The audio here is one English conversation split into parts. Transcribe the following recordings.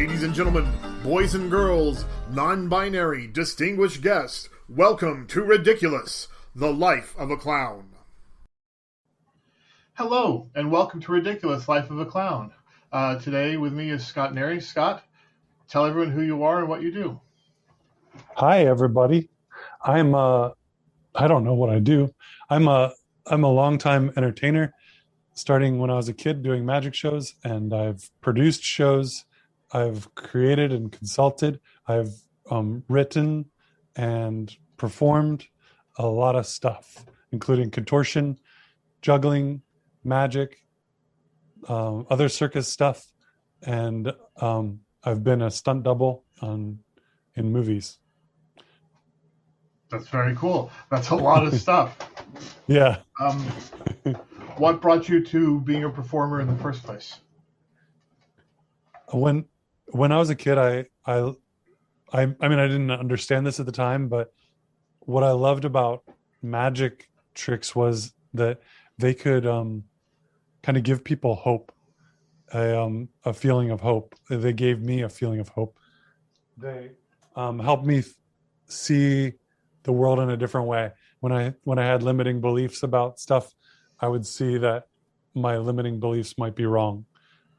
Ladies and gentlemen, boys and girls, non-binary, distinguished guests, welcome to Ridiculous, the Life of a Clown. Hello, and welcome to Ridiculous, Life of a Clown. Today with me is Scott Nery. Scott, tell everyone who you are and what you do. Hi, everybody. I don't know what I do. I'm a longtime entertainer, starting when I was a kid doing magic shows, and I've produced shows. I've created and consulted. I've written and performed a lot of stuff, including contortion, juggling, magic, other circus stuff, and I've been a stunt double in movies. That's very cool. That's a lot of stuff. Yeah. What brought you to being a performer in the first place? When I was a kid, I mean, I didn't understand this at the time, but what I loved about magic tricks was that they could kind of give people hope, a feeling of hope. They gave me a feeling of hope. They helped me see the world in a different way. When I had limiting beliefs about stuff, I would see that my limiting beliefs might be wrong,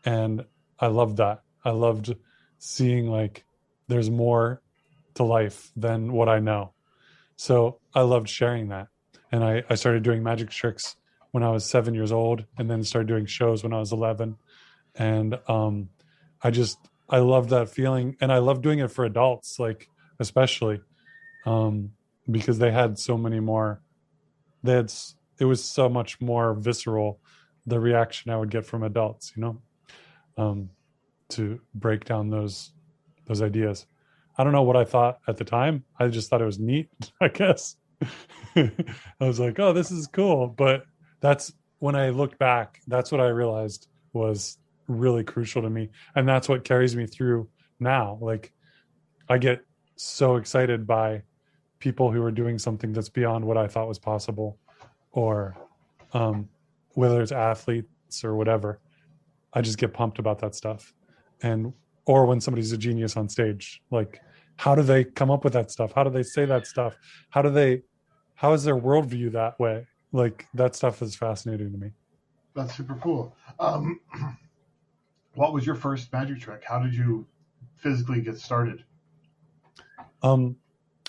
and I loved that. I loved seeing like there's more to life than what I know. So I loved sharing that. And I started doing magic tricks when I was 7 years old, and then started doing shows when I was 11. And I loved that feeling. And I love doing it for adults, like especially because they had so many more, it was so much more visceral, the reaction I would get from adults, to break down those ideas. I don't know what I thought at the time. I just thought it was neat, I guess. I was like, oh, this is cool. But that's when I looked back, that's what I realized was really crucial to me. And that's what carries me through now. Like, I get so excited by people who are doing something that's beyond what I thought was possible, or whether it's athletes or whatever. I just get pumped about that stuff. Or when somebody's a genius on stage, like, how do they come up with that stuff? How do they say that stuff? How is their worldview that way? Like, that stuff is fascinating to me. That's super cool. What was your first magic trick? How did you physically get started? I'm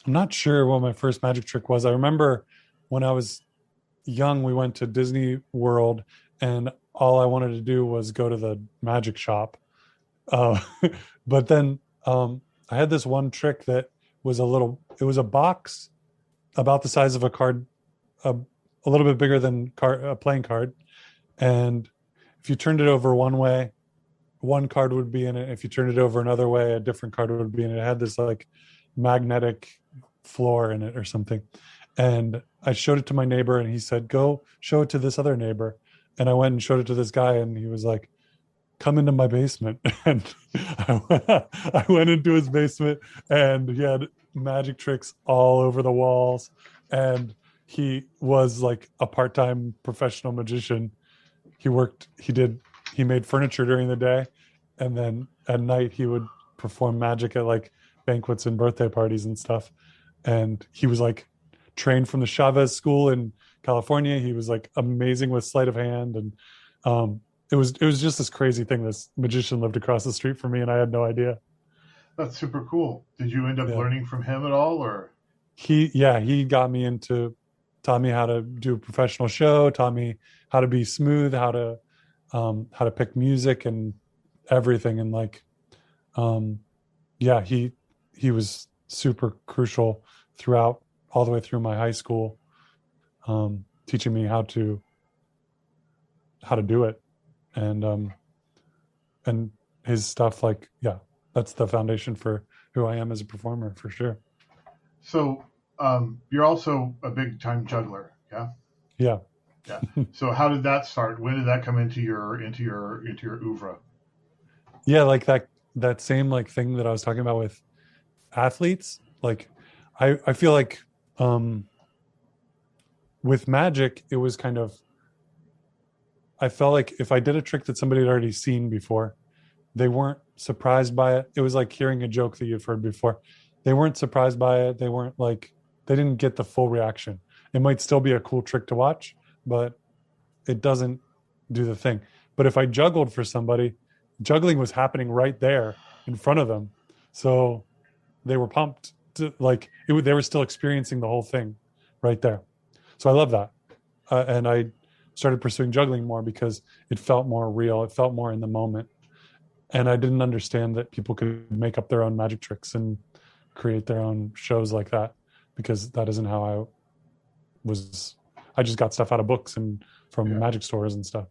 not sure what my first magic trick was. I remember when I was young, we went to Disney World, and all I wanted to do was go to the magic shop. But then I had this one trick that was it was a box about the size of a card, a little bit bigger than a playing card. And if you turned it over one way, one card would be in it. If you turned it over another way, a different card would be in it. It had this like magnetic floor in it or something. And I showed it to my neighbor, and he said, go show it to this other neighbor. And I went and showed it to this guy, and he was like, come into my basement. And I went into his basement, and he had magic tricks all over the walls. And he was like a part-time professional magician. He made furniture during the day, and then at night he would perform magic at like banquets and birthday parties and stuff. And he was like trained from the Chavez School in California. He was like amazing with sleight of hand, and it was just this crazy thing. This magician lived across the street from me, and I had no idea. That's super cool. Did you end up learning from him at all, or? He got me taught me how to do a professional show, taught me how to be smooth, how to pick music and everything. And like, he was super crucial throughout, all the way through my high school, teaching me how to do it. And his stuff, like, that's the foundation for who I am as a performer, for sure. So you're also a big time juggler, yeah? Yeah. Yeah. So how did that start? When did that come into your oeuvre? Yeah, like that same like thing that I was talking about with athletes. Like, I feel like with magic, it was kind of, I felt like if I did a trick that somebody had already seen before, they weren't surprised by it. It was like hearing a joke that you've heard before. They weren't surprised by it. They weren't like, they didn't get the full reaction. It might still be a cool trick to watch, but it doesn't do the thing. But if I juggled for somebody, juggling was happening right there in front of them. So they were pumped to, like, they were still experiencing the whole thing right there. So I love that. And I started pursuing juggling more because it felt more real. It felt more in the moment. And I didn't understand that people could make up their own magic tricks and create their own shows like that, because that isn't how I just got stuff out of books and from magic stores and stuff.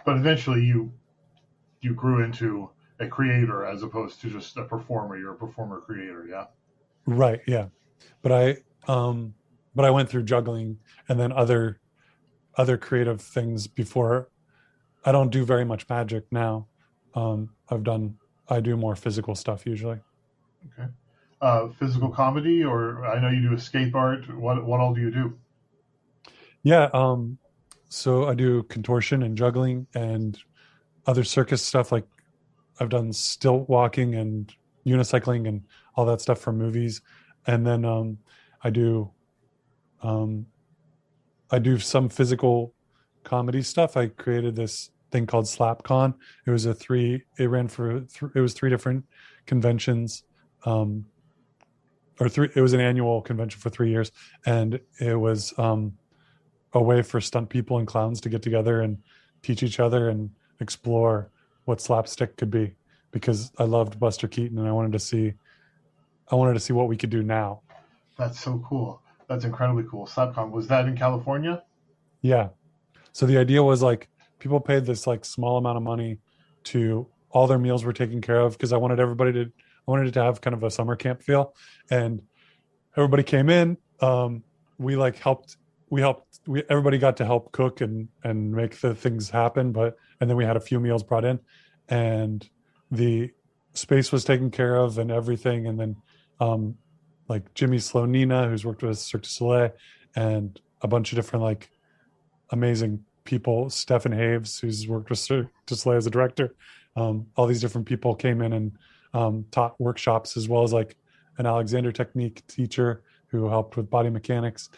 But eventually you grew into a creator as opposed to just a performer. You're a performer creator, yeah? Right, yeah. But I went through juggling and then other creative things before. I don't do very much magic now. I do more physical stuff usually. Okay. Physical comedy, or I know you do escape art. What all do you do? Yeah. So I do contortion and juggling and other circus stuff. Like I've done stilt walking and unicycling and all that stuff for movies. And then I do some physical comedy stuff. I created this thing called Slapcon. It was it was 3 different conventions. It was an annual convention for 3 years, and it was a way for stunt people and clowns to get together and teach each other and explore what slapstick could be, because I loved Buster Keaton and I wanted to see what we could do now. That's so cool. That's incredibly cool. Subcon, was that in California? Yeah. So the idea was like people paid this like small amount of money to, all their meals were taken care of, because I wanted it to have kind of a summer camp feel, and everybody came in. Everybody got to help cook and make the things happen. And then we had a few meals brought in, and the space was taken care of and everything. And then like Jimmy Slonina, who's worked with Cirque du Soleil, and a bunch of different like amazing people, Stephen Haves, who's worked with Cirque du Soleil as a director. All these different people came in and taught workshops, as well as like an Alexander Technique teacher who helped with body mechanics.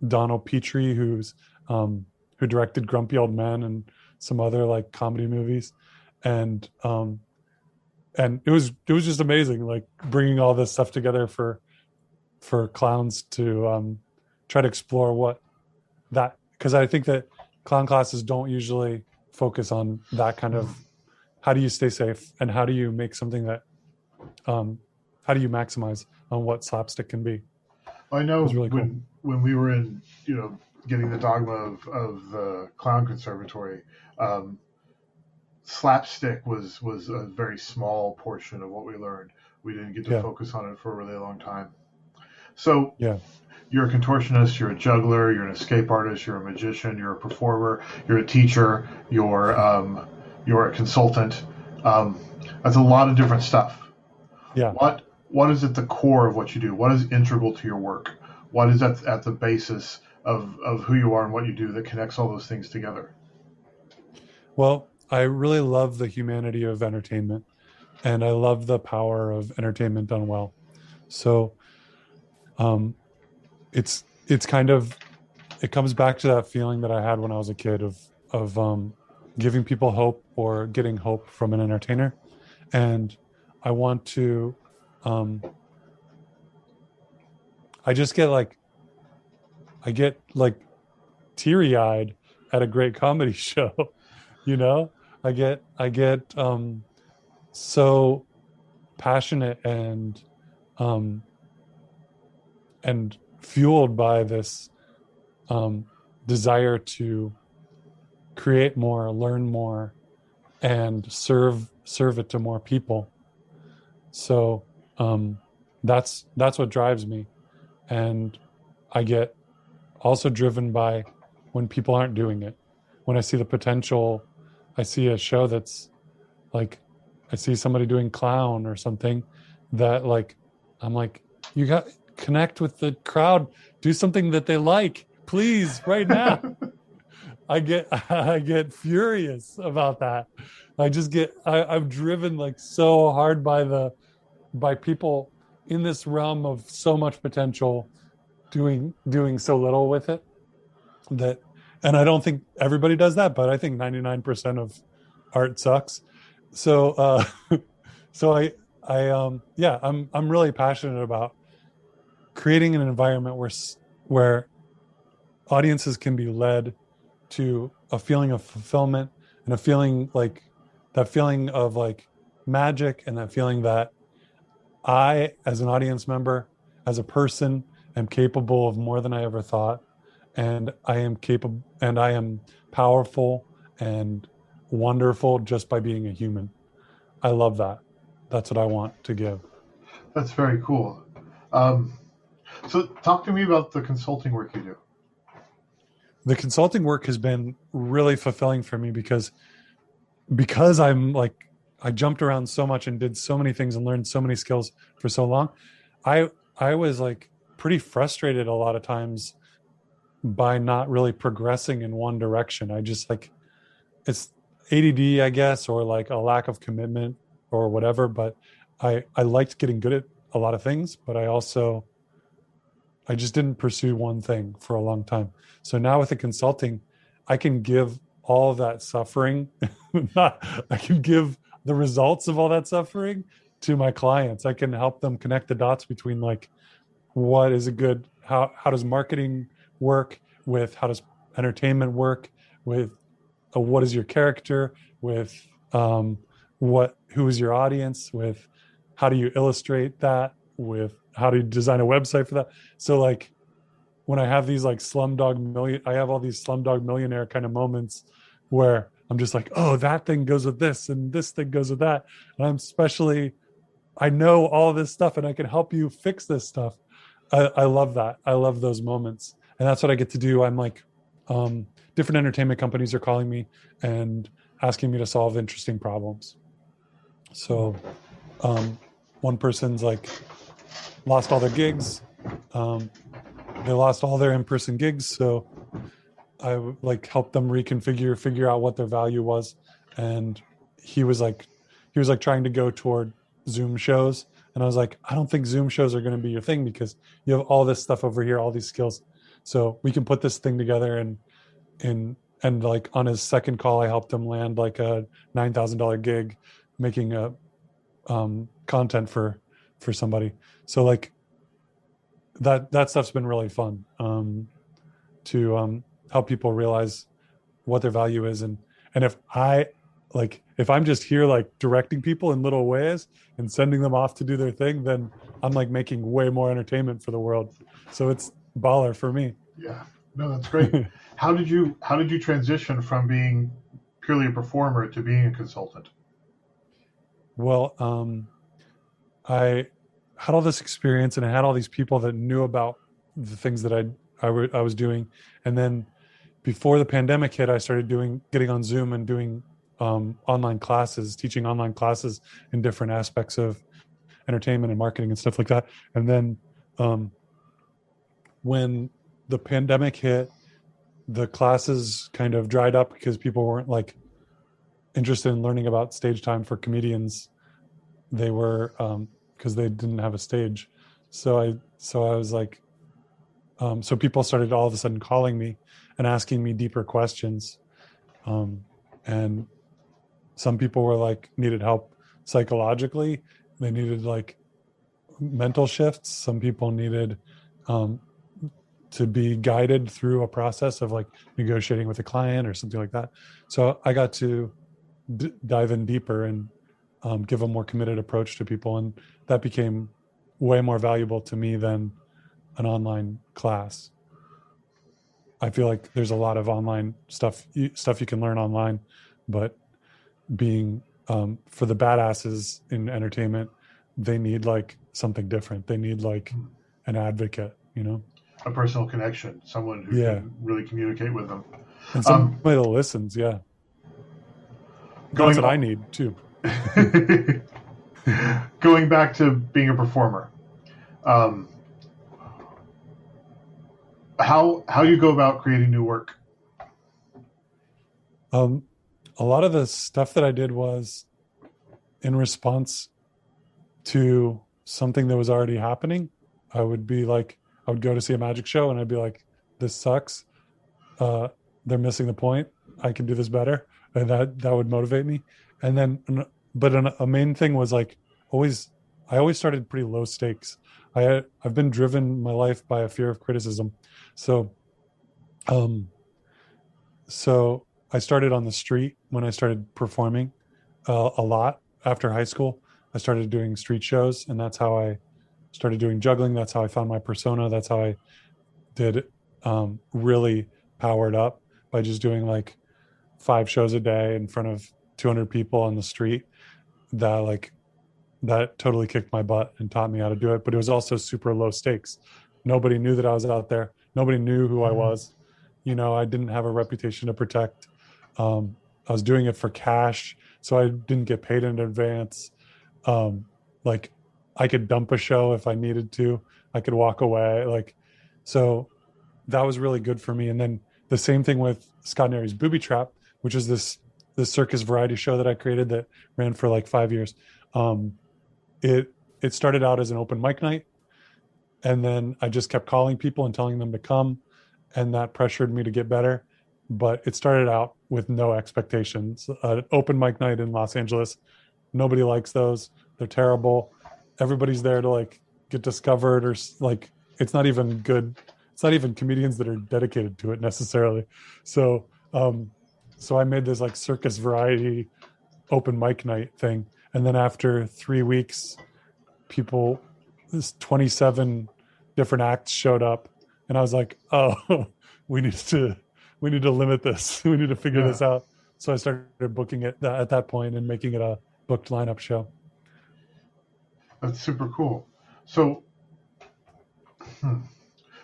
Donald Petrie, who directed Grumpy Old Men and some other like comedy movies, and it was just amazing, like bringing all this stuff together for clowns to try to explore what that, because I think that clown classes don't usually focus on that kind of, how do you stay safe and how do you make something that how do you maximize on what slapstick can be. I know really cool. when we were in, getting the dogma of the clown conservatory, slapstick was a very small portion of what we learned. We didn't get to focus on it for a really long time. So you're a contortionist, you're a juggler, you're an escape artist, you're a magician, you're a performer, you're a teacher, you're a consultant. That's a lot of different stuff. Yeah. What is at the core of what you do? What is integral to your work? What is at the basis of who you are and what you do that connects all those things together? Well, I really love the humanity of entertainment, and I love the power of entertainment done well. So it's kind of, it comes back to that feeling that I had when I was a kid of giving people hope or getting hope from an entertainer. And I want to, I get teary eyed at a great comedy show, I get so passionate and fueled by this desire to create more, learn more, and serve it to more people. So that's what drives me. And I get also driven by when people aren't doing it. When I see the potential, I see a show that's like, I see somebody doing clown or something that I'm like, you got connect with the crowd, do something that they like, please, right now. I get I get furious about that. I'm driven like so hard by people in this realm of so much potential doing so little with it that, and I don't think everybody does that, but I think 99% of art sucks. So so yeah, I'm really passionate about creating an environment where audiences can be led to a feeling of fulfillment and a feeling like that feeling of like magic, and that feeling that I, as an audience member, as a person, am capable of more than I ever thought. And I am powerful and wonderful just by being a human. I love that. That's what I want to give. That's very cool. So talk to me about the consulting work you do. The consulting work has been really fulfilling for me because I'm like, I jumped around so much and did so many things and learned so many skills for so long. I I was like pretty frustrated a lot of times by not really progressing in one direction. I just like, it's ADD, I guess, or like a lack of commitment or whatever. But I liked getting good at a lot of things, but I just didn't pursue one thing for a long time. So now with the consulting, I can give all of that suffering, I can give the results of all that suffering to my clients. I can help them connect the dots between like what is a good, how does marketing work with, how does entertainment work with, what is your character with, who is your audience with, how do you illustrate that with, how do you design a website for that. So like when I have these like I have all these Slumdog Millionaire kind of moments where I'm just like, oh, that thing goes with this and this thing goes with that, and I know all this stuff and I can help you fix this stuff. I love that. I love those moments, and that's what I get to do. I'm like, different entertainment companies are calling me and asking me to solve interesting problems. So one person's like lost all their gigs. They lost all their in-person gigs, so I like helped them figure out what their value was. And he was like trying to go toward Zoom shows, and I was like, I don't think Zoom shows are going to be your thing because you have all this stuff over here, all these skills, so we can put this thing together. And like on his second call, I helped him land like a $9,000 gig making a content for somebody. So like that stuff's been really fun, to help people realize what their value is. And if I'm just here like directing people in little ways and sending them off to do their thing, then I'm like making way more entertainment for the world. So it's baller for me. Yeah, no, that's great. How did you transition from being purely a performer to being a consultant? Well, I had all this experience and I had all these people that knew about the things that I was doing. And then before the pandemic hit, I started getting on Zoom and doing online classes, teaching online classes in different aspects of entertainment and marketing and stuff like that. And then when the pandemic hit, the classes kind of dried up because people weren't like interested in learning about stage time for comedians. They were because they didn't have a stage. So I was like, so people started all of a sudden calling me and asking me deeper questions. And some people were like, needed help psychologically. They needed like mental shifts. Some people needed to be guided through a process of like negotiating with a client or something like that. So I got to dive in deeper and give a more committed approach to people. And that became way more valuable to me than an online class. I feel like there's a lot of online stuff you can learn online, but being for the badasses in entertainment, they need like something different. They need like an advocate, a personal connection, someone who can really communicate with them, and somebody that listens. Yeah, that's what I need too. Going back to being a performer, how do you go about creating new work? Um, a lot of the stuff that I did was in response to something that was already happening. I would go to see a magic show and I'd be like, this sucks. Uh, they're missing the point. I can do this better. And that would motivate me. And then, but a main thing was like I always started pretty low stakes. I've been driven my life by a fear of criticism. So, um, so I started on the street when I started performing a lot after high school. I started doing street shows, and that's how I started doing juggling. That's how I found my persona. That's how I did really powered up by just doing like 5 shows a day in front of 200 people on the street. That totally kicked my butt and taught me how to do it. But it was also super low stakes. Nobody knew that I was out there. Nobody knew who I was. I didn't have a reputation to protect. I was doing it for cash, so I didn't get paid in advance. Like I could dump a show if I needed to. I could walk away. So that was really good for me. And then the same thing with Scott and Nery's Booby Trap, which is this circus variety show that I created that ran for like 5 years. It started out as an open mic night, and then I just kept calling people and telling them to come, and that pressured me to get better. But it started out with no expectations. An open mic night in Los Angeles, nobody likes those. They're terrible. Everybody's there to like get discovered, or like it's not even good. It's not even comedians that are dedicated to it necessarily. So I made this like circus variety open mic night thing, and then after 3 weeks, this 27 different acts showed up, and I was like, oh, we need to limit this. We need to figure this out. So I started booking it at that point and making it a booked lineup show. That's super cool. So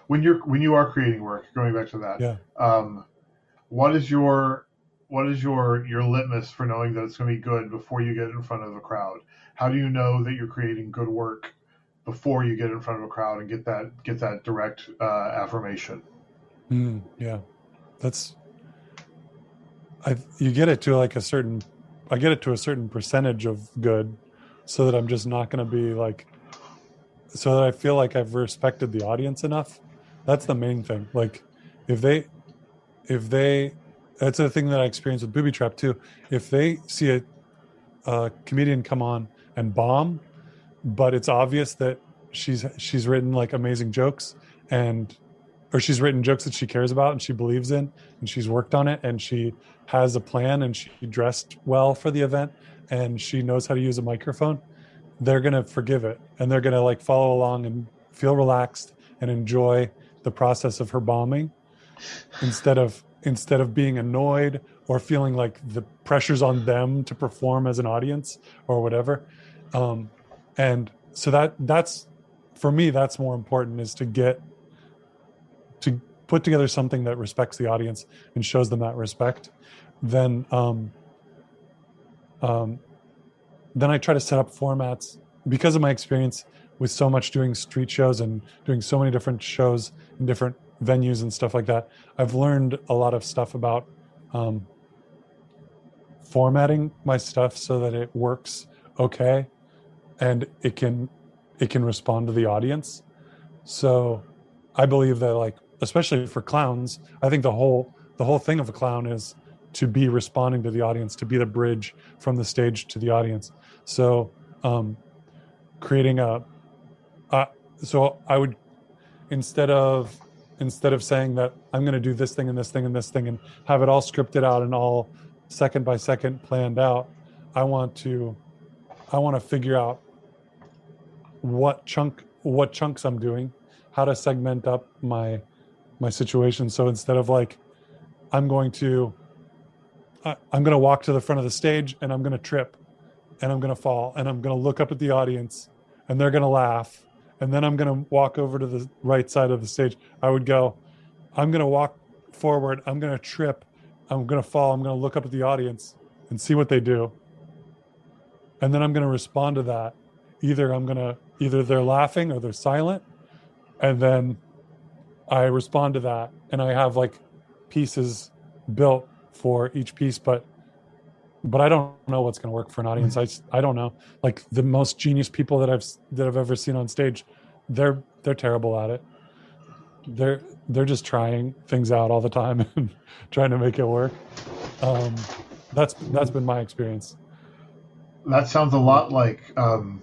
when you are creating work, going back to that, what is your litmus for knowing that it's going to be good before you get in front of a crowd? How do you know that you're creating good work before you get in front of a crowd and get that direct affirmation? You get it to like I get it to a certain percentage of good, so that I'm just not going to be like, so that I feel like I've respected the audience enough. That's the main thing. Like if they, that's the thing that I experienced with Booby Trap too. If they see a comedian come on and bomb, but it's obvious that she's written like amazing jokes, or she's written jokes that she cares about and she believes in, and she's worked on it, and she has a plan, and she dressed well for the event, and she knows how to use a microphone, they're going to forgive it, and they're going to like follow along and feel relaxed and enjoy the process of her bombing, instead of being annoyed or feeling like the pressure's on them to perform as an audience or whatever. And so that's for me, that's more important, is to put together something that respects the audience and shows them that respect. Then I try to set up formats, because of my experience with so much doing street shows and doing so many different shows in different venues and stuff like that. I've learned a lot of stuff about formatting my stuff so that it works okay, and it can respond to the audience. So I believe that, like, especially for clowns, I think the whole thing of a clown is to be responding to the audience, to be the bridge from the stage to the audience. So creating so I would, instead of saying that I'm going to do this thing and this thing and this thing and have it all scripted out and all second by second planned out, I want to figure out what chunks I'm doing, how to segment up my situation. So instead of like, I'm going to walk to the front of the stage and I'm going to trip and I'm going to fall and I'm going to look up at the audience and they're going to laugh, and then I'm going to walk over to the right side of the stage, I would go, I'm going to walk forward, I'm going to trip, I'm going to fall, I'm going to look up at the audience and see what they do. And then I'm going to respond to that. Either they're laughing or they're silent. And then I respond to that, and I have like pieces built for each piece, but I don't know what's going to work for an audience. I don't know. Like the most genius people that I've ever seen on stage, they're terrible at it. They're just trying things out all the time and trying to make it work. That's been my experience. That sounds a lot like the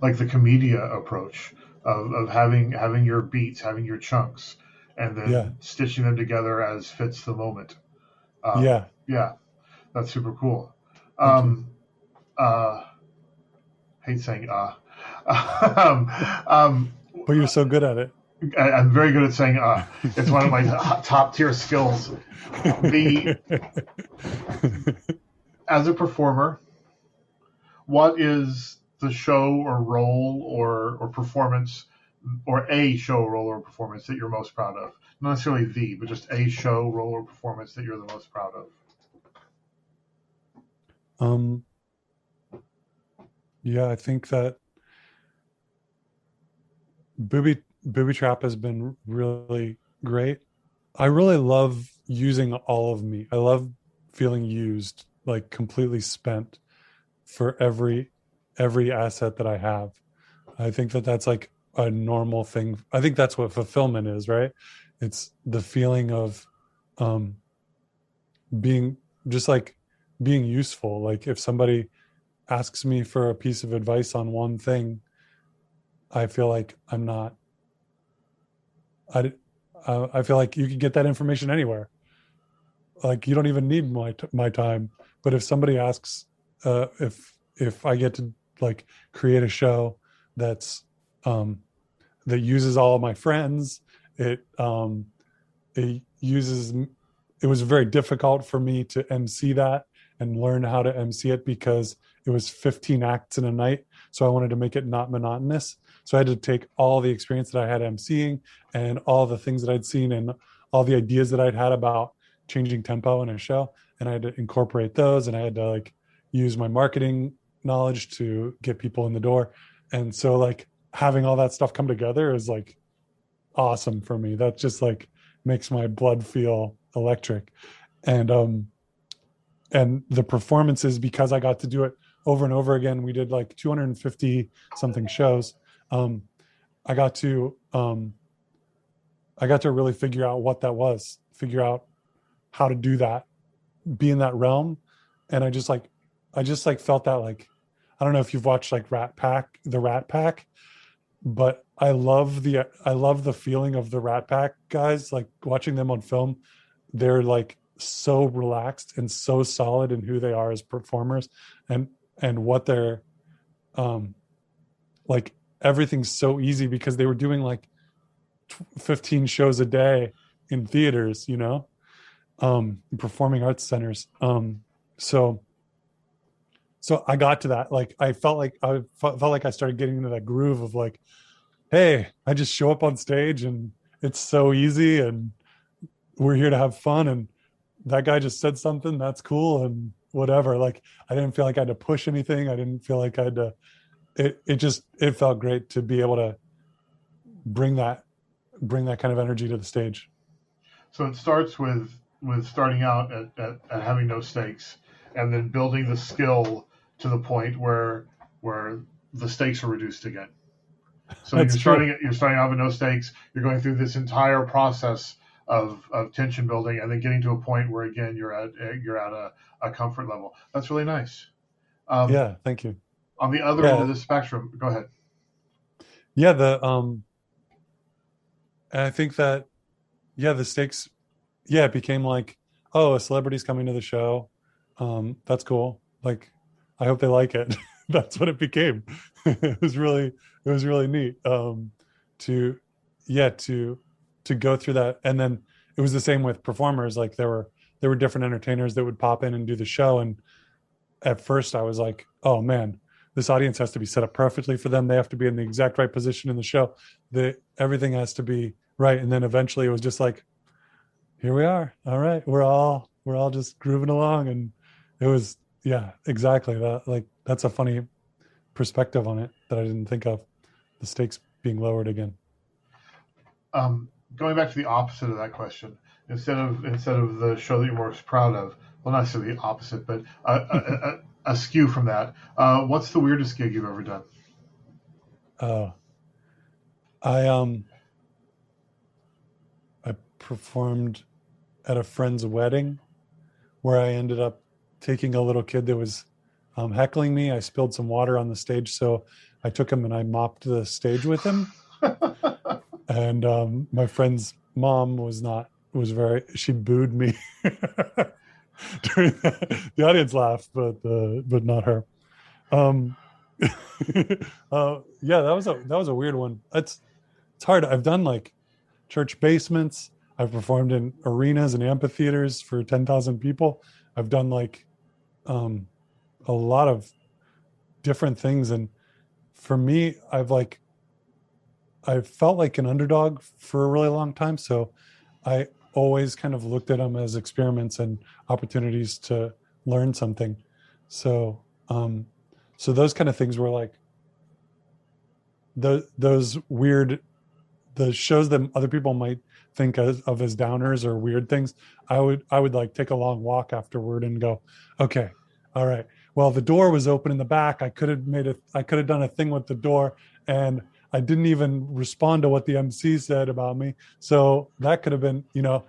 Commedia approach of having your beats, having your chunks, and then stitching them together as fits the moment. Yeah, that's super cool. Hate saying but you're so good at it. I'm very good at saying it's one of my top tier skills. As a performer, what is the show or role or performance, or a show, role, or performance that you're most proud of? Not necessarily but just a show, role, or performance that you're the most proud of. Yeah, I think that Booby Trap has been really great. I really love using all of me. I love feeling used, like completely spent for every asset that I have. I think that that's like a normal thing. I think that's what fulfillment is, right? It's the feeling of being just like being useful. Like if somebody asks me for a piece of advice on one thing, I feel like I'm not. I feel like you can get that information anywhere. Like you don't even need my time. But if somebody asks, if I get to like create a show that's that uses all of my friends, it uses. It was very difficult for me to MC that and learn how to MC it because it was 15 acts in a night. So I wanted to make it not monotonous. So I had to take all the experience that I had MCing and all the things that I'd seen and all the ideas that I'd had about changing tempo in a show. And I had to incorporate those, and I had to like use my marketing knowledge to get people in the door. And so like having all that stuff come together is like awesome for me. That just like makes my blood feel electric. And the performances, because I got to do it over and over again, we did like 250 something shows. I got to really figure out what that was, figure out how to do that, be in that realm. And I just felt that, like, I don't know if you've watched like the Rat Pack, but I love the feeling of the Rat Pack guys, like watching them on film. They're like so relaxed and so solid in who they are as performers, and what they're like, everything's so easy because they were doing like 15 shows a day in theaters, performing arts centers. So I got to that. Like I felt like I started getting into that groove of like, hey, I just show up on stage and it's so easy and we're here to have fun, and that guy just said something that's cool and whatever. Like I didn't feel like I had to push anything. I didn't feel like I had to. It felt great to be able to bring that kind of energy to the stage. So it starts with starting out at having no stakes, and then building the skill to the point where the stakes are reduced again. So you're starting out with no stakes. You're going through this entire process of tension building, and then getting to a point where again you're at a comfort level. That's really nice. Yeah, thank you. On the other end of the spectrum, go ahead. Yeah, I think that the stakes, it became like, oh, a celebrity's coming to the show. That's cool. Like, I hope they like it. That's what it became. It was really neat to go through that. And then it was the same with performers. Like there were different entertainers that would pop in and do the show. And at first I was like, oh man, this audience has to be set up perfectly for them. They have to be in the exact right position in the show. Everything has to be right. And then eventually it was just like, here we are. All right. We're all just grooving along. And it was, yeah, exactly that. Like, that's a funny perspective on it that I didn't think of, the stakes being lowered again. Going back to the opposite of that question, instead of the show that you're most proud of? Well, not necessarily the opposite, but a skew from that. What's the weirdest gig you've ever done? I I performed at a friend's wedding where I ended up taking a little kid that was heckling me. I spilled some water on the stage, so I took him and I mopped the stage with him. And my friend's mom she booed me. The audience laughed, but not her. Yeah, that was a weird one. It's hard. I've done like church basements. I've performed in arenas and amphitheaters for 10,000 people. I've done like a lot of different things, and for me, I've felt like an underdog for a really long time. So I always kind of looked at them as experiments and opportunities to learn something. So so those kind of things were like those weird, the shows that other people might think of as downers or weird things. I would like take a long walk afterward and go, okay, all right. Well, the door was open in the back. I could have done a thing with the door, and I didn't even respond to what the MC said about me. So that could have been, I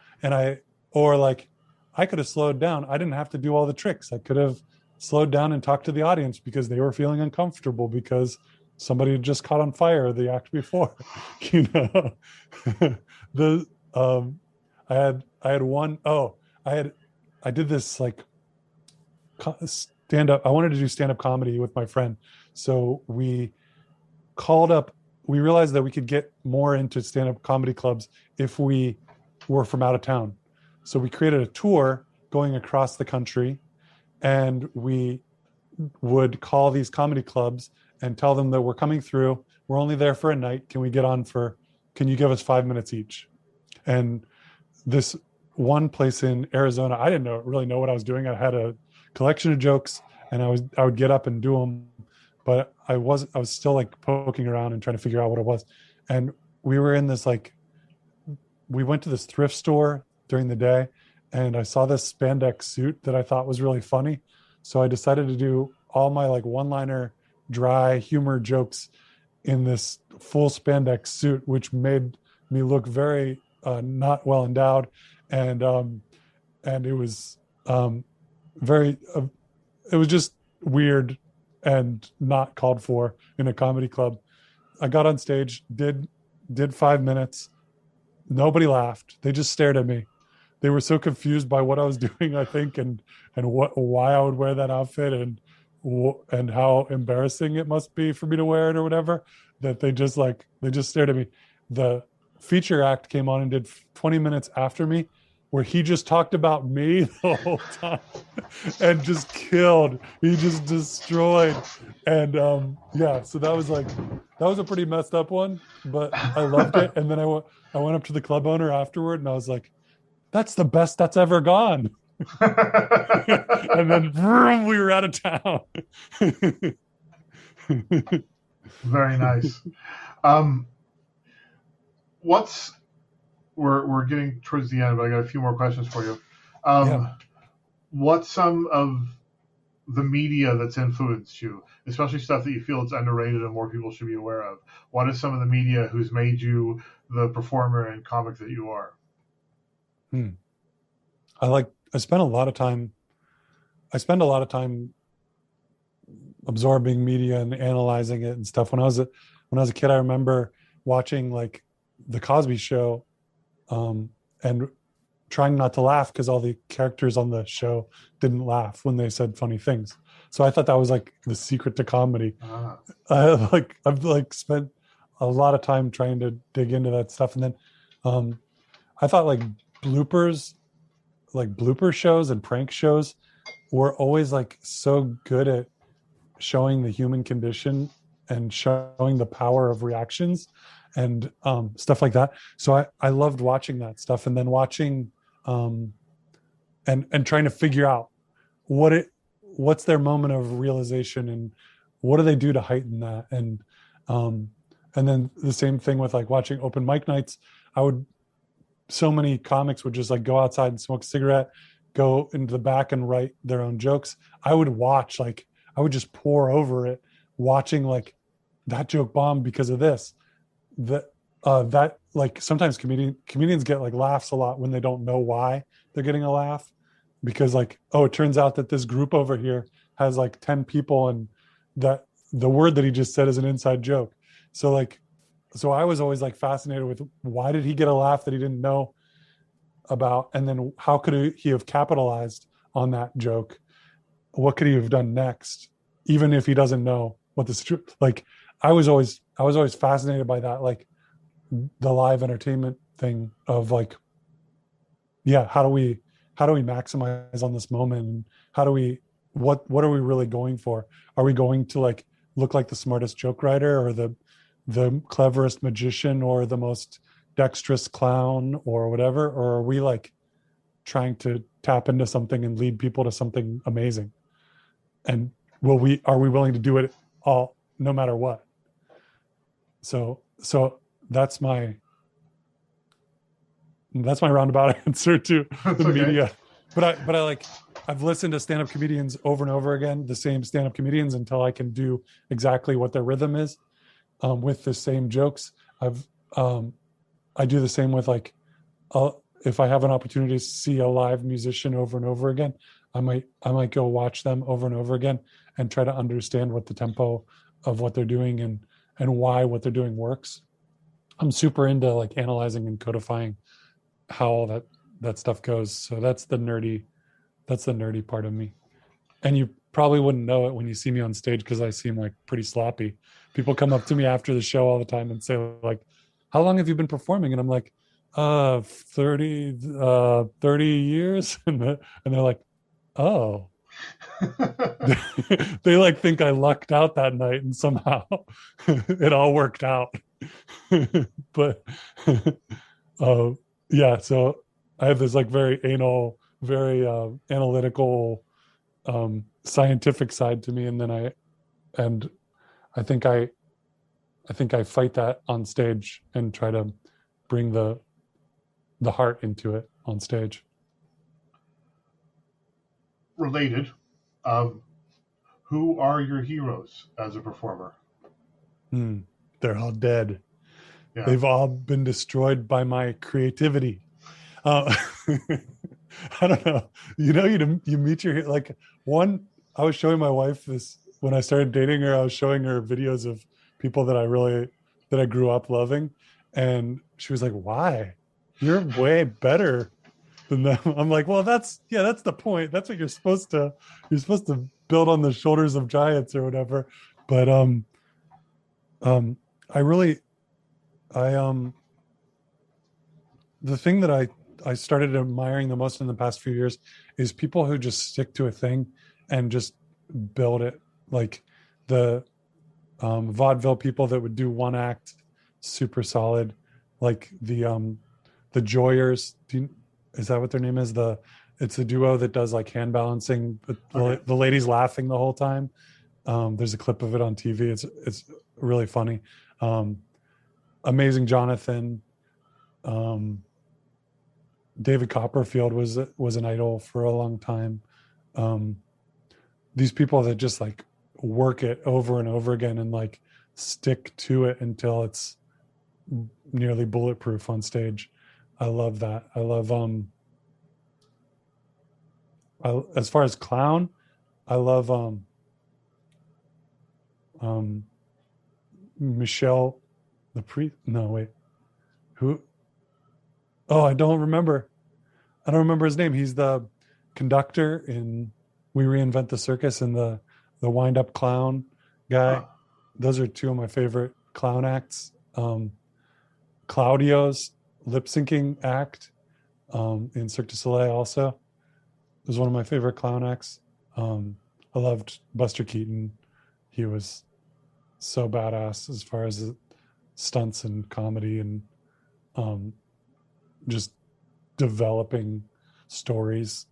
could have slowed down. I didn't have to do all the tricks. I could have slowed down and talked to the audience because they were feeling uncomfortable because somebody had just caught on fire the act before. I did this like stand-up. I wanted to do stand-up comedy with my friend. So we realized that we could get more into stand-up comedy clubs if we were from out of town. So we created a tour going across the country, and we would call these comedy clubs and tell them that we're coming through. We're only there for a night. Can you give us 5 minutes each? And this one place in Arizona, I didn't really know what I was doing. I had a collection of jokes, and I would get up and do them, but I was still like poking around and trying to figure out what it was. And we were in this we went to this thrift store during the day, and I saw this spandex suit that I thought was really funny. So I decided to do all my like one-liner dry humor jokes in this full spandex suit, which made me look very not well endowed. And it was it was just weird and not called for in a comedy club. I got on stage, did 5 minutes. Nobody laughed. They just stared at me. They were so confused by what I was doing, I think, and why I would wear that outfit and how embarrassing it must be for me to wear it or whatever, that they just stared at me. The feature act came on and did 20 minutes after me, where he just talked about me the whole time and just killed. He just destroyed. And so that was a pretty messed up one, but I loved it. And then I went up to the club owner afterward and I was like, that's the best that's ever gone. And then vroom, we were out of town. Very nice. We're getting towards the end, but I got a few more questions for you. What's some of the media that's influenced you, especially stuff that you feel it's underrated and more people should be aware of? What is some of the media who's made you the performer and comic that you are? I spend a lot of time absorbing media and analyzing it and stuff. When I was a kid, I remember watching like the Cosby Show, and trying not to laugh because all the characters on the show didn't laugh when they said funny things. So I thought that was like the secret to comedy. I've spent a lot of time trying to dig into that stuff. And then I thought like blooper shows and prank shows were always like so good at showing the human condition and showing the power of reactions and stuff like that. So I loved watching that stuff, and then watching and trying to figure out what's their moment of realization and what do they do to heighten that. And then the same thing with like watching open mic nights. I would so many comics would just like go outside and smoke a cigarette, go into the back and write their own jokes. I would watch, like, I would just pour over it, watching like that joke bombed because of this. That like sometimes comedians get like laughs a lot when they don't know why they're getting a laugh, because like, oh, it turns out that this group over here has like 10 people, and that the word that he just said is an inside joke. So like, so I was always like fascinated with why did he get a laugh that he didn't know about, and then how could he have capitalized on that joke? What could he have done next, even if he doesn't know what the like? I was always fascinated by that, like the live entertainment thing of like, yeah, how do we maximize on this moment, and how do we what are we really going for? Are we going to like look like the smartest joke writer, or the cleverest magician, or the most dexterous clown, or whatever? Or are we like trying to tap into something and lead people to something amazing? And are we willing to do it all no matter what? So that's my roundabout answer to the media. But I like, I've listened to stand-up comedians over and over again, the same stand-up comedians, until I can do exactly what their rhythm is, with the same jokes. I do the same with like, if I have an opportunity to see a live musician over and over again, I might go watch them over and over again and try to understand what the tempo of what they're doing and why what they're doing works. I'm super into like analyzing and codifying how all that stuff goes. So that's the nerdy part of me. And you probably wouldn't know it when you see me on stage, because I seem like pretty sloppy. People come up to me after the show all the time and say like, how long have you been performing? And I'm like, 30 years. And they're like, oh. They like think I lucked out that night and somehow it all worked out. But yeah, so I have this like very anal, very analytical, scientific side to me, and then I think I fight that on stage and try to bring the heart into it on stage. Related, who are your heroes as a performer? They're all dead. Yeah. They've all been destroyed by my creativity. I don't know. You meet your, like, one, I was showing my wife this when I started dating her. I was showing her videos of people that I grew up loving, and she was like, "Why? You're way better than them." I'm like, "Well, that's the point. That's what you're supposed to build on the shoulders of giants or whatever." But the thing that I started admiring the most in the past few years is people who just stick to a thing and just build it. Like the vaudeville people that would do one act super solid, like the Joyers. Is that what their name is? It's a duo that does like hand balancing. Okay. The lady's laughing the whole time. There's a clip of it on TV. It's really funny. Amazing Jonathan. David Copperfield was an idol for a long time. These people that just like work it over and over again and like stick to it until it's nearly bulletproof on stage. I love that. I love as far as clown, I love Michelle who, oh, I don't remember his name. He's the conductor in We Reinvent the Circus, and the wind-up clown guy. Those are two of my favorite clown acts. Claudio's lip syncing act in Cirque du Soleil also was one of my favorite clown acts. I loved Buster Keaton. He was so badass as far as stunts and comedy and just developing stories.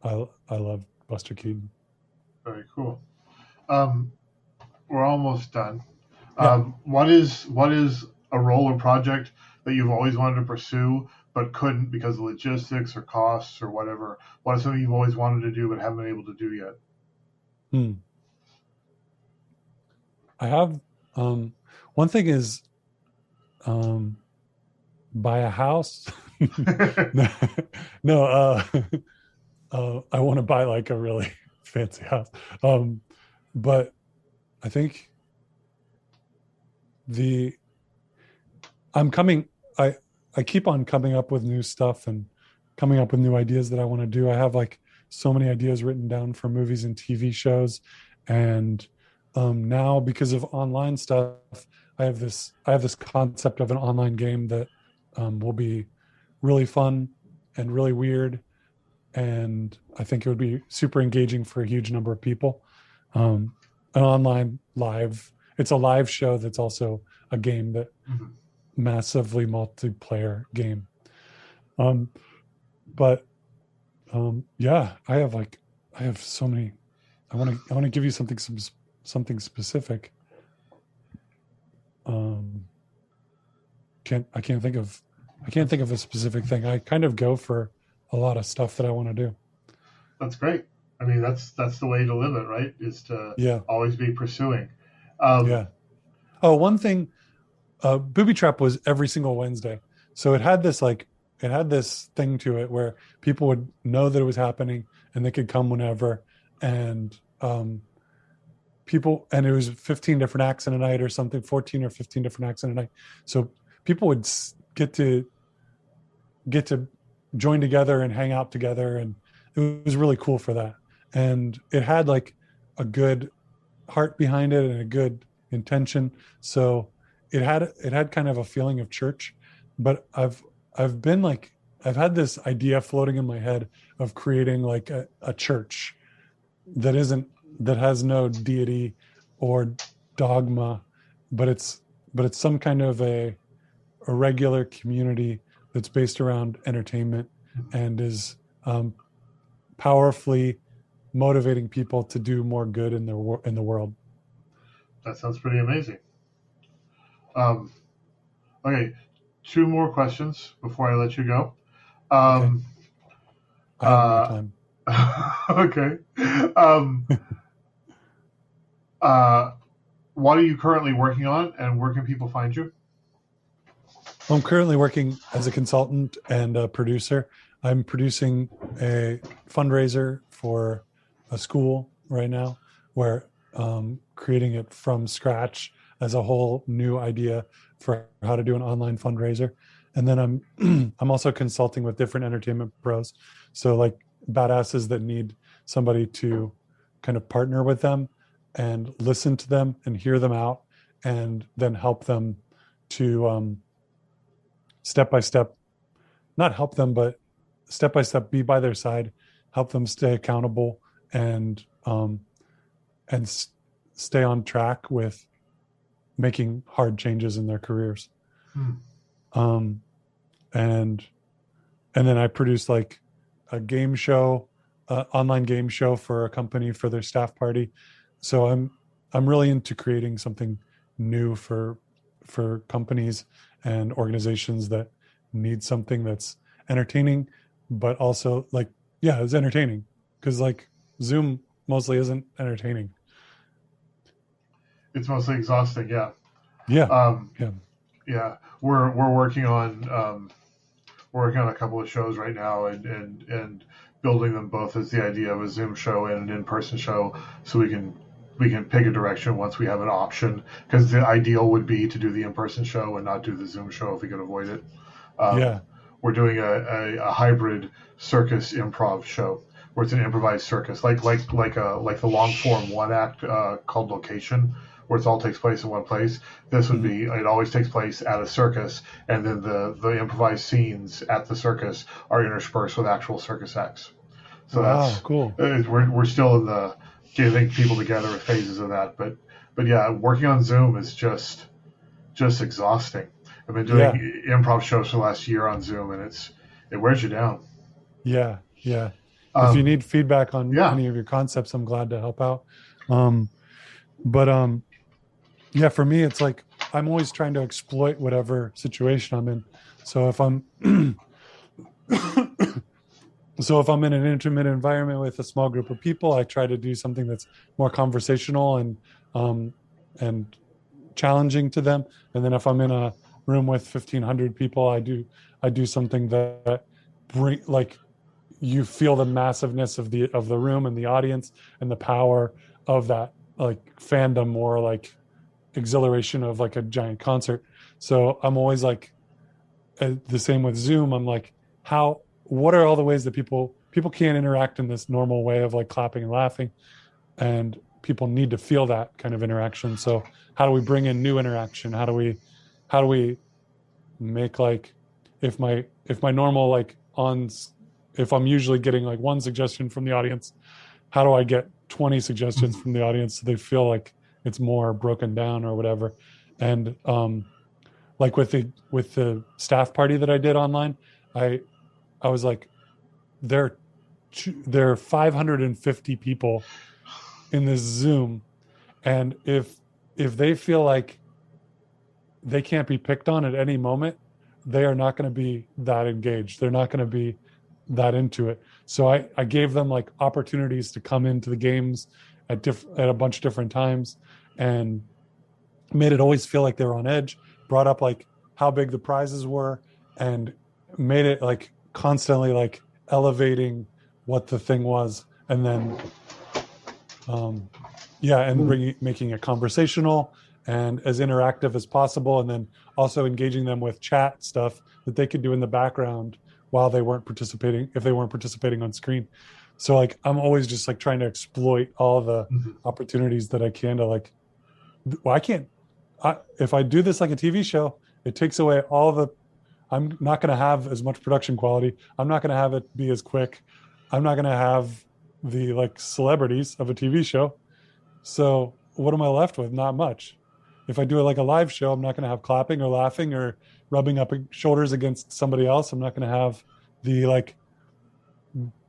I love Buster Keaton. Very cool. We're almost done. Yeah. What is a role or project that you've always wanted to pursue but couldn't because of logistics or costs or whatever? What is something you've always wanted to do but haven't been able to do yet? I have one thing is buy a house. No, I want to buy like a really fancy house. But I think I keep on coming up with new stuff and coming up with new ideas that I want to do. I have like so many ideas written down for movies and TV shows. And now because of online stuff, I have this concept of an online game that will be really fun and really weird. And I think it would be super engaging for a huge number of people. An online it's a live show that's also a game that massively multiplayer game. Yeah, I have so many. I want to give you something specific. I can't think of a specific thing. I kind of go for a lot of stuff that I want to do. That's great. I mean, that's the way to live it, right? Is to always be pursuing. Yeah. Oh, one thing, Booby Trap was every single Wednesday. So it had this thing to it where people would know that it was happening and they could come whenever. And and it was 15 different acts in a night or something, 14 or 15 different acts in a night. So people would get to join together and hang out together. And it was really cool for that. And it had like a good heart behind it and a good intention. So it had kind of a feeling of church, but I've had this idea floating in my head of creating like a church that has no deity or dogma, but it's some kind of a regular community that's based around entertainment and is powerfully motivating people to do more good in the world. That sounds pretty amazing. Okay, 2 more questions before I let you go. Okay. I have more time. Okay. What are you currently working on, and where can people find you? I'm currently working as a consultant and a producer. I'm producing a fundraiser for a school right now, where creating it from scratch as a whole new idea for how to do an online fundraiser. And then I'm also consulting with different entertainment pros. So like badasses that need somebody to kind of partner with them and listen to them and hear them out, and then help them to step by step, not help them, but step by step be by their side, help them stay accountable and stay on track with making hard changes in their careers. And then I produce like a game show, online game show for a company for their staff party. So I'm really into creating something new for companies and organizations that need something that's entertaining, but also like, yeah, it's entertaining, because like Zoom mostly isn't entertaining. It's mostly exhausting. Yeah. Yeah. We're working on a couple of shows right now, and building them both as the idea of a Zoom show and an in-person show, so we can pick a direction once we have an option, because the ideal would be to do the in-person show and not do the Zoom show if we could avoid it. We're doing a hybrid circus improv show where it's an improvised circus, like the long form one act called Location, where it all takes place in one place. This would be, it always takes place at a circus, and then the improvised scenes at the circus are interspersed with actual circus acts. So that's cool. We're still in the getting people together with phases of that, but yeah, working on Zoom is just exhausting. I've been doing improv shows for the last year on Zoom, and it wears you down. Yeah. If you need feedback on any of your concepts, I'm glad to help out. Yeah, for me, it's like I'm always trying to exploit whatever situation I'm in. So if I'm So if I'm in an intimate environment with a small group of people, I try to do something that's more conversational and challenging to them. And then if I'm in a room with 1,500 people, I do something that bring, like, you feel the massiveness of the room and the audience and the power of that, like, fandom or like exhilaration of like a giant concert. So I'm always like, the same with Zoom. I'm like, what are all the ways that people can't interact in this normal way of like clapping and laughing, and people need to feel that kind of interaction. So how do we bring in new interaction? How do we make, like, if my normal, like, if I'm usually getting like one suggestion from the audience, how do I get 20 suggestions from the audience so they feel like it's more broken down or whatever? And like with the staff party that I did online, I was like, there are 550 people in this Zoom, and if they feel like they can't be picked on at any moment, they are not going to be that engaged. They're not going to be that into it. So I gave them like opportunities to come into the games at a bunch of different times, and made it always feel like they were on edge. Brought up like how big the prizes were, and made it like constantly like elevating what the thing was, and then making it conversational and as interactive as possible, and then also engaging them with chat stuff that they could do in the background while they weren't participating, if they weren't participating on screen. So like I'm always just like trying to exploit all the opportunities that I can to like, well, if I do this like a TV show, it takes away I'm not going to have as much production quality. I'm not going to have it be as quick. I'm not going to have the like celebrities of a TV show. So what am I left with? Not much. If I do it like a live show, I'm not going to have clapping or laughing or rubbing up shoulders against somebody else. I'm not going to have the like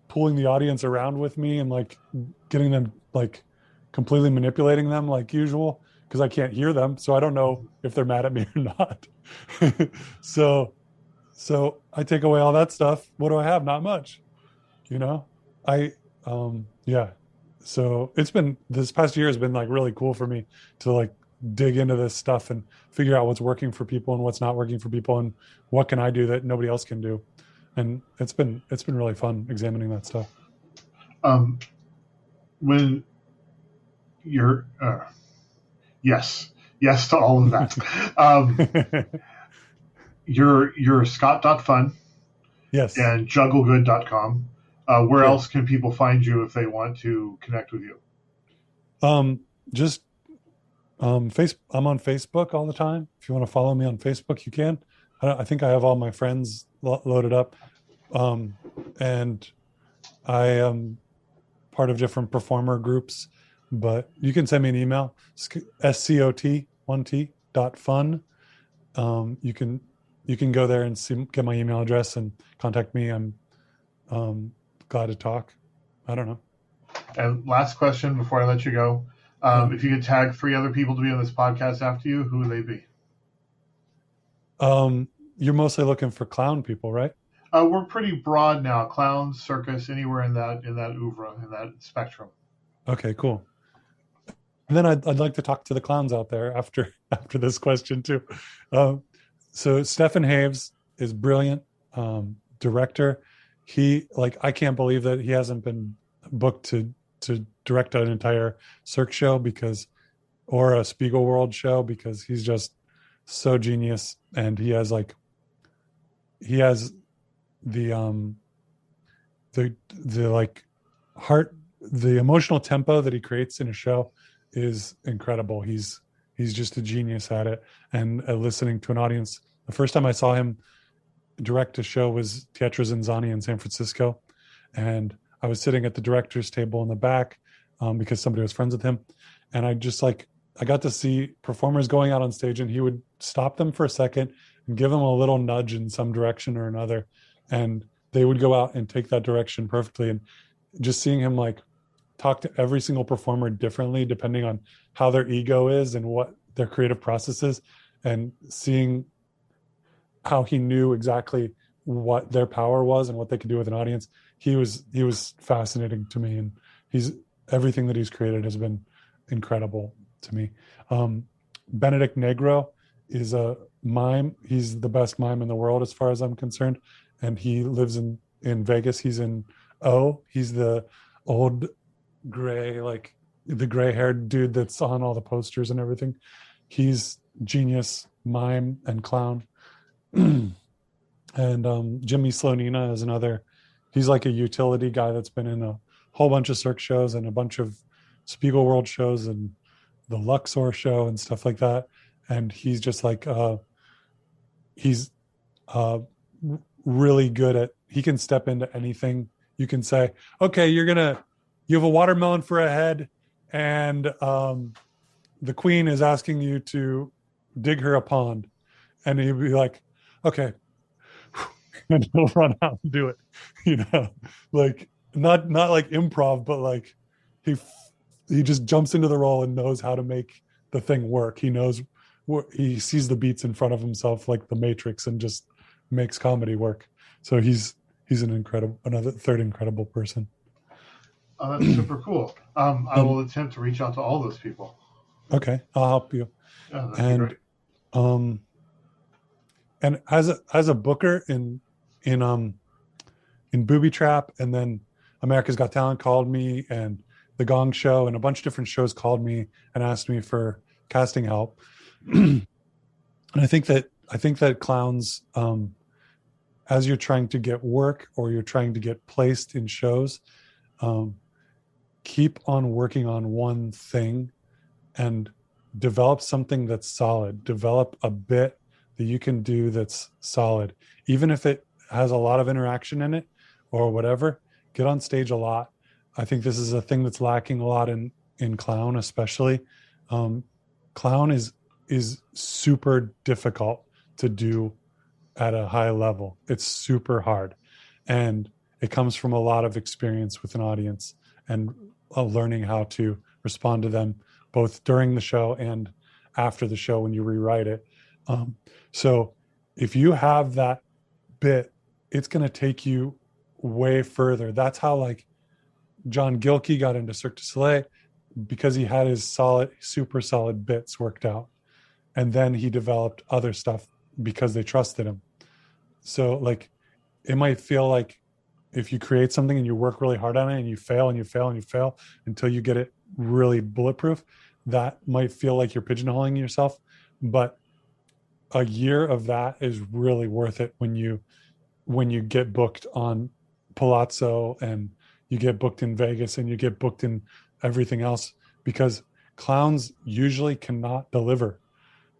pulling the audience around with me and like getting them, like completely manipulating them like usual, because I can't hear them. So I don't know if they're mad at me or not. So I take away all that stuff. What do I have? Not much, yeah. So this past year has been like really cool for me to like dig into this stuff and figure out what's working for people and what's not working for people, and what can I do that nobody else can do. And it's been really fun examining that stuff. When you're, yes to all of that. You're Scot.fun. Yes. And jugglegood.com. Where else can people find you if they want to connect with you? Just I'm on Facebook all the time. If you want to follow me on Facebook, you can. I think I have all my friends loaded up. And I am part of different performer groups, but you can send me an email, scot1t.fun. You can go there and get my email address and contact me. I'm glad to talk. I don't know. And last question before I let you go. If you could tag 3 other people to be on this podcast after you, who would they be? You're mostly looking for clown people, right? We're pretty broad now. Clowns, circus, anywhere in that oeuvre, in that spectrum. Okay, cool. And then I'd like to talk to the clowns out there after this question too. So Stefan Haves is brilliant, director. I can't believe that he hasn't been booked to direct an entire Cirque show or a Spiegelworld show, because he's just so genius, and he has the like heart, the emotional tempo that he creates in a show is incredible. He's just a genius at it, and listening to an audience. The first time I saw him direct a show was Teatro Zinzani in San Francisco, and I was sitting at the director's table in the back because somebody was friends with him, and I got to see performers going out on stage, and he would stop them for a second and give them a little nudge in some direction or another, and they would go out and take that direction perfectly. And just seeing him like talk to every single performer differently depending on how their ego is and what their creative process is, and seeing how he knew exactly what their power was and what they could do with an audience. He was fascinating to me, and he's everything that he's created has been incredible to me. Benedict Negro is a mime. He's the best mime in the world as far as I'm concerned, and he lives in Vegas. He's in O. He's the old gray, like the gray haired dude that's on all the posters and everything. He's genius mime and clown. And Jimmy Slonina is another. He's like a utility guy that's been in a whole bunch of Cirque shows and a bunch of Spiegel World shows and the Luxor show and stuff like that. And he's just like he's really good at, he can step into anything. You can say, okay, you have a watermelon for a head, and the queen is asking you to dig her a pond, and he'd be like, okay, and he'll run out and do it, like not like improv, but like he just jumps into the role and knows how to make the thing work. He knows he sees the beats in front of himself like the Matrix and just makes comedy work. So he's another third incredible person. Oh, that's super cool. I will attempt to reach out to all those people. Okay, I'll help you. Yeah, that'd be great. And as a booker in Booby Trap, and then America's Got Talent called me, and The Gong Show and a bunch of different shows called me and asked me for casting help. And I think that clowns, as you're trying to get work or you're trying to get placed in shows, keep on working on one thing and develop something that's solid. Develop a bit that you can do that's solid, even if it has a lot of interaction in it or whatever. Get on stage a lot. I think this is a thing that's lacking a lot in clown, especially. Clown is super difficult to do at a high level. It's super hard, and it comes from a lot of experience with an audience and learning how to respond to them both during the show and after the show when you rewrite it. So if you have that bit, it's going to take you way further. That's how like John Gilkey got into Cirque du Soleil, because he had his super solid bits worked out. And then he developed other stuff because they trusted him. So like, it might feel like if you create something and you work really hard on it and you fail and you fail and you fail until you get it really bulletproof, that might feel like you're pigeonholing yourself. But a year of that is really worth it when you get booked on Palazzo and you get booked in Vegas and you get booked in everything else, because clowns usually cannot deliver.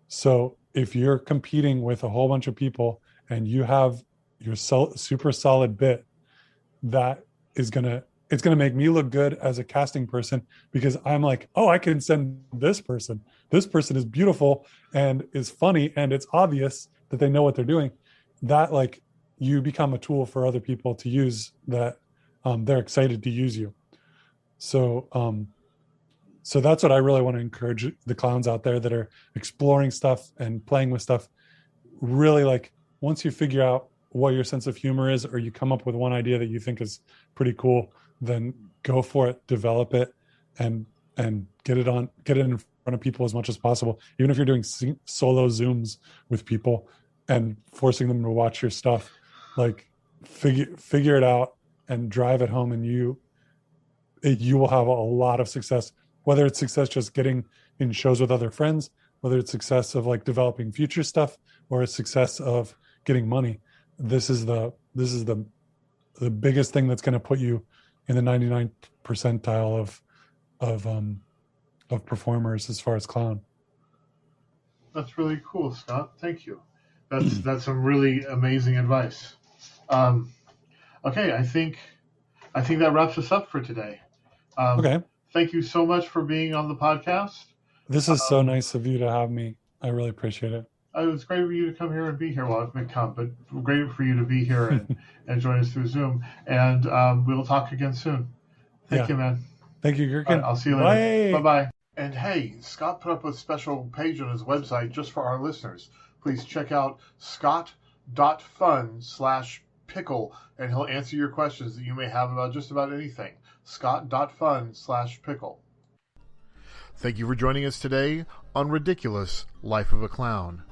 So if you're competing with a whole bunch of people and you have your super solid bit, that is it's gonna make me look good as a casting person, because I'm like, oh, I can send this person. This person is beautiful and is funny, and it's obvious that they know what they're doing. That like, you become a tool for other people to use, that they're excited to use you. So that's what I really want to encourage the clowns out there that are exploring stuff and playing with stuff. Really, like, once you figure out what your sense of humor is, or you come up with one idea that you think is pretty cool, then go for it, develop it, and get it in front of people as much as possible. Even if you're doing solo Zooms with people and forcing them to watch your stuff, like figure it out and drive it home, and you will have a lot of success. Whether it's success just getting in shows with other friends, whether it's success of like developing future stuff, or a success of getting money. This is the biggest thing that's going to put you in the 99th percentile of performers as far as clown. That's really cool, Scott. Thank you. That's some really amazing advice. Okay, I think that wraps us up for today. Okay. Thank you so much for being on the podcast. This is so nice of you to have me. I really appreciate it. It was great for you to come here and be here. Well, I've been but great for you to be here and join us through Zoom. And we'll talk again soon. Thank you, man. Thank you, Gherkin. Right, I'll see you later. Bye-bye. And hey, Scott put up a special page on his website just for our listeners. Please check out Scot scott.fun/pickle, and he'll answer your questions that you may have about just about anything. scott.fun/pickle. Thank you for joining us today on Ridiculous Life of a Clown.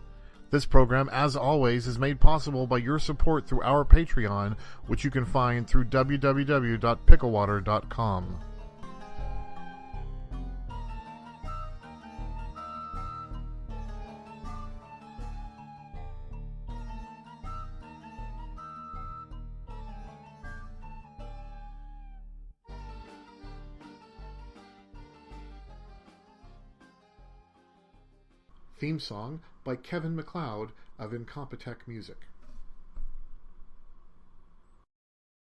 This program, as always, is made possible by your support through our Patreon, which you can find through www.picklewater.com. Theme song by Kevin MacLeod of Incompetech Music.